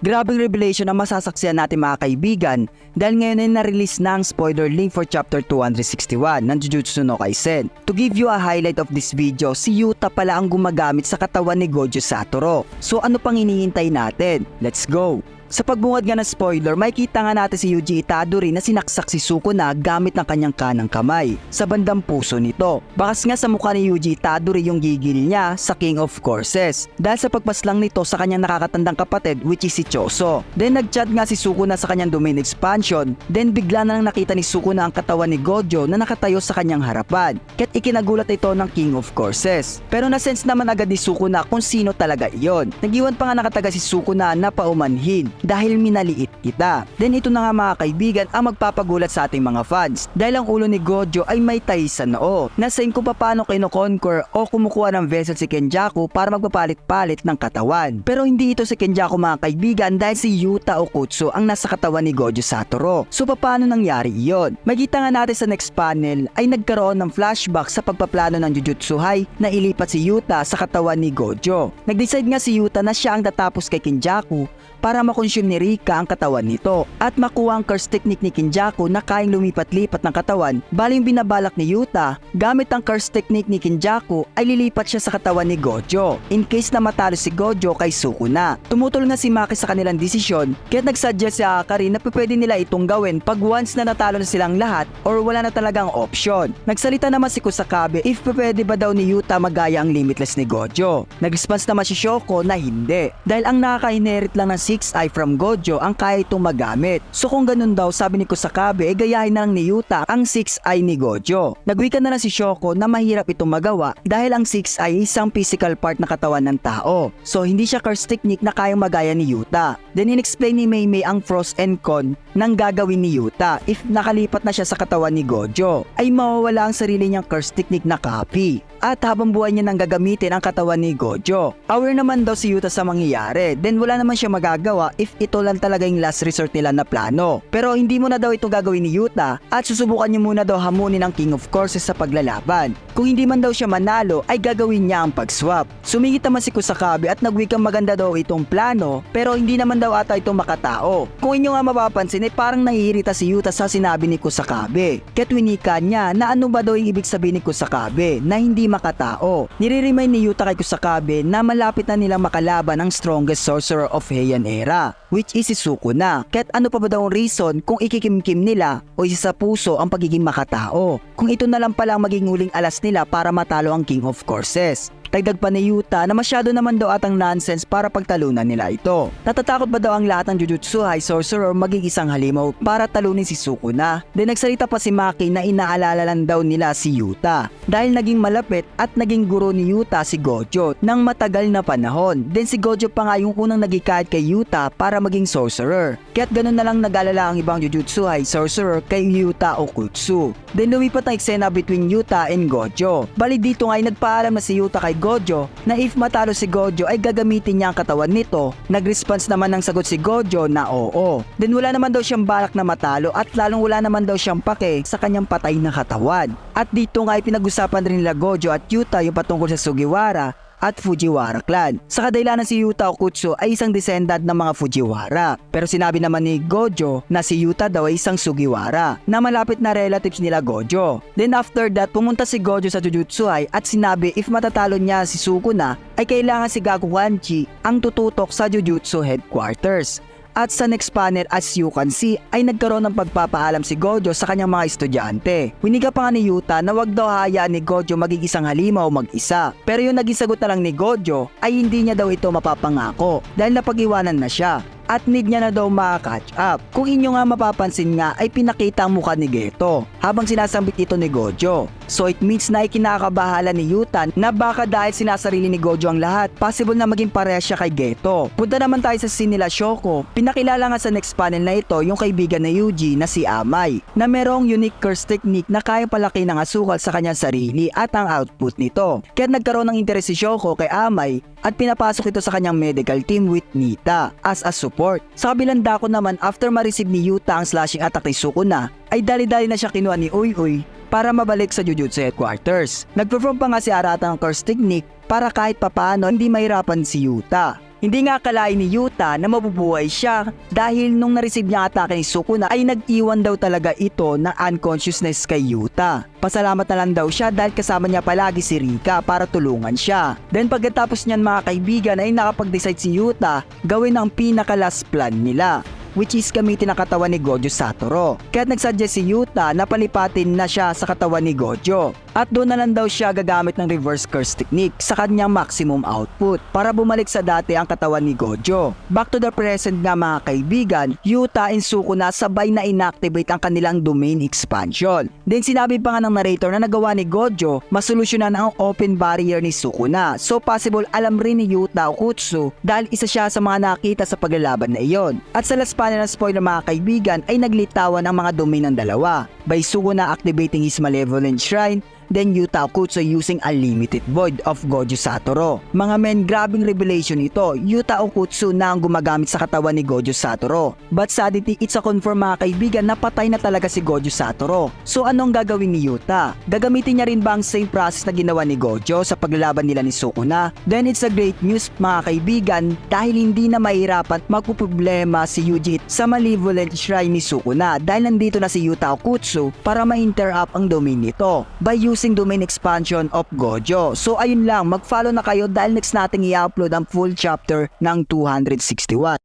Grabing revelation ang masasaksihan natin mga kaibigan dahil ngayon ay na-release na ang spoiler link for chapter 261 ng Jujutsu no Kaisen. To give you a highlight of this video, si Yuta pala ang gumagamit sa katawan ni Gojo Satoru. So ano pang hinihintay natin? Let's go! Sa pagbungad nga ng spoiler, makikita nga natin si Yuji Itadori na sinaksak si Sukuna gamit ng kanyang kanang kamay sa bandang puso nito. Bakas nga sa mukha ni Yuji Itadori yung gigil niya sa King of Courses dahil sa pagpaslang nito sa kanyang nakakatandang kapatid which is si Choso. Then nagchat nga si Sukuna sa kanyang domain expansion, then bigla na lang nakita ni Sukuna ang katawan ni Gojo na nakatayo sa kanyang harapan. Kaya't ikinagulat ito ng King of Courses. Pero nasense naman agad ni Sukuna kung sino talaga iyon. Nagiwan pa nga nakataga si Sukuna na paumanhin dahil minaliit kita. Then ito na nga mga kaibigan ang magpapagulat sa ating mga fans dahil ang ulo ni Gojo ay may tahi sa noo. Nasain kung paano kino-conquer o kumukuha ng vessel si Kenjaku para magpapalit-palit ng katawan. Pero hindi ito si Kenjaku mga kaibigan dahil si Yuta Okkotsu ang nasa katawan ni Gojo Satoru. So paano nangyari iyon? Makita nga natin sa next panel ay nagkaroon ng flashback sa pagpaplano ng Jujutsu High na ilipat si Yuta sa katawan ni Gojo. Nag-decide nga si Yuta na siya ang tatapos kay Kenjaku para makonsume ni Rika ang katawan nito at makuha ang curse technique ni Kenjaku na kayang lumipat-lipat ng katawan. Bali yung binabalak ni Yuta, gamit ang curse technique ni Kenjaku ay lilipat siya sa katawan ni Gojo in case na matalo si Gojo kay Sukuna. Tumutol nga si Maki sa kanilang desisyon kaya nagsuggest si Akari na pwede nila itong gawin pag once na natalo na silang lahat or wala na talagang option. Nagsalita naman si Kusakabe if pwede ba daw ni Yuta magaya ang limitless ni Gojo. Nag-response naman si Shoko na hindi dahil ang nakaka-inherit lang ng 6-eye from Gojo ang kaya itong magamit. So kung ganun daw, sabi ni Kusakabe, gayahin na lang ni Yuta ang 6-eye ni Gojo. Nagwika na lang si Shoko na mahirap itong magawa dahil ang 6-eye isang physical part na katawan ng tao. So hindi siya curse technique na kayang magaya ni Yuta. Then in-explain ni Meimei ang pros and con ng gagawin ni Yuta if nakalipat na siya sa katawan ni Gojo. Ay mawawala ang sarili niyang curse technique na copy. At habang buhay niya nang gagamitin ang katawan ni Gojo. Aware naman daw si Yuta sa mangyayari, then wala naman siya magagawa if ito lang talaga yung last resort nila na plano. Pero hindi mo na daw ito gagawin ni Yuta at susubukan niya muna daw hamunin ang King of Courses sa paglalaban. Kung hindi man daw siya manalo ay gagawin niya ang pag-swap. Sumingit naman si Kusakabe at nagwikang maganda daw itong plano pero hindi naman daw ata itong makatao. Kung inyo nga mapapansin ay parang nahihirita si Yuta sa sinabi ni Kusakabe. Kaya't winika niya na ano ba daw yung ibig sabihin ni Kusakabe na hindi makatao. Nire-remind ni Yuta kay Kusakabe na malapit na nilang makalaban ang strongest sorcerer of Heian era, which is si Sukuna. Kaya't ano pa ba daw ang reason kung ikikimkim nila o isa sa puso ang pagiging makatao? Kung ito na lang pala ang maging huling alas nila para matalo ang King of Courses. Dagdag pa ni Yuta na masyado naman daw atang nonsense para pagtalunan nila ito. Natatakot ba daw ang lahat ng Jujutsu High Sorcerer maging isang halimaw para talunin si Sukuna? Then nagsalita pa si Maki na inaalala lang daw nila si Yuta dahil naging malapit at naging guro ni Yuta si Gojo ng matagal na panahon. Then si Gojo pa nga yung unang nagikahit kay Yuta para maging sorcerer. Kaya't ganun na lang nag-alala ang ibang Jujutsu High Sorcerer kay Yuta Okkotsu. Then lumipat ang eksena between Yuta and Gojo. Bali dito nga ay nagpaalam na si Yuta kay Gojo na if matalo si Gojo ay gagamitin niya ang katawan nito. Nag-response naman ng sagot si Gojo na oo. Then wala naman daw siyang balak na matalo at lalong wala naman daw siyang pake sa kanyang patay na katawan. At dito nga ay pinag-usapan rin nila Gojo at Yuta yung patungkol sa Sugiwara at Fujiwara clan. Sa kadahilanan si Yuta Okkotsu ay isang descendant ng mga Fujiwara. Pero sinabi naman ni Gojo na si Yuta daw ay isang Sugiwara na malapit na relatives nila Gojo. Then after that, pumunta si Gojo sa Jujutsu High at sinabi if matatalo niya si Sukuna ay kailangan si Gaku Hanchi ang tututok sa Jujutsu headquarters. At sa next panel as you can see ay nagkaroon ng pagpapaalam si Gojo sa kanyang mga estudyante. Winiga pa nga ni Yuta na wag daw hayaan ni Gojo maging isang halimaw mag-isa. Pero yung naging sagot na lang ni Gojo ay hindi niya daw ito mapapangako dahil napag-iwanan na siya. At need niya na daw maka-catch up. Kung inyo nga mapapansin nga ay pinakita ang mukha ni Geto habang sinasambit ito ni Gojo. So it means na ikinakabahala ni Yuta na baka dahil sinasarili ni Gojo ang lahat, possible na maging pareha siya kay Geto. Punta naman tayo sa scene nila Shoko. Pinakilala nga sa next panel na ito yung kaibigan na Yuji na si Amai na merong unique curse technique na kaya palaki ng asukal sa kanyang sarili at ang output nito. Kaya nagkaroon ng interes si Shoko kay Amai at pinapasok ito sa kanyang medical team with Nita as a support. Sa kabilang dako naman after ma-receive ni Yuta ang slashing attack ni Sukuna ay dali-dali na siya kinuha ni Uy Uy para mabalik sa Jujutsu headquarters. Nag-perform pa nga si Arata ng curse technique para kahit papaano hindi mahirapan si Yuta. Hindi nga akalain ni Yuta na mabubuhay siya dahil nung na-receive niya atake ni Sukuna ay nag-iwan daw talaga ito ng unconsciousness kay Yuta. Pasalamat na lang daw siya dahil kasama niya palagi si Rika para tulungan siya. Then pagkatapos niyan mga kaibigan ay nakapag-decide si Yuta gawin ang pinaka-last plan nila, which is gamitin ang katawan ni Gojo Satoru. Kaya nagsuggest si Yuta na palipatin na siya sa katawan ni Gojo. At doon na lang daw siya gagamit ng reverse curse technique sa kanyang maximum output para bumalik sa dati ang katawan ni Gojo. Back to the present nga mga kaibigan, Yuta and Sukuna sabay na inactivate ang kanilang domain expansion. Then sinabi pa nga ng narrator na nagawa ni Gojo masolusyonan ang open barrier ni Sukuna. So possible alam rin ni Yuta Okutsu dahil isa siya sa mga nakita sa paglalaban na iyon. At sa last panel ng spoiler mga kaibigan ay naglitawan ang mga domain ng dalawa by Sukuna activating his malevolent shrine, then Yuta Okutsu using Unlimited Void of Gojo Satoru. Mga men, grabing revelation ito. Yuta Okutsu na ang gumagamit sa katawan ni Gojo Satoru. But sadly, it's a confirm mga kaibigan na patay na talaga si Gojo Satoru. So anong gagawin ni Yuta? Gagamitin niya rin ba ang same process na ginawa ni Gojo sa paglalaban nila ni Sukuna? Then it's a great news mga kaibigan dahil hindi na mahirapan magpuproblema si Yuji sa malevolent shrine ni Sukuna dahil nandito na si Yuta Okutsu para ma-interrupt ang domain nito by using domain expansion of Gojo. So ayun lang, mag-follow na kayo dahil next nating i-upload ang full chapter ng 261.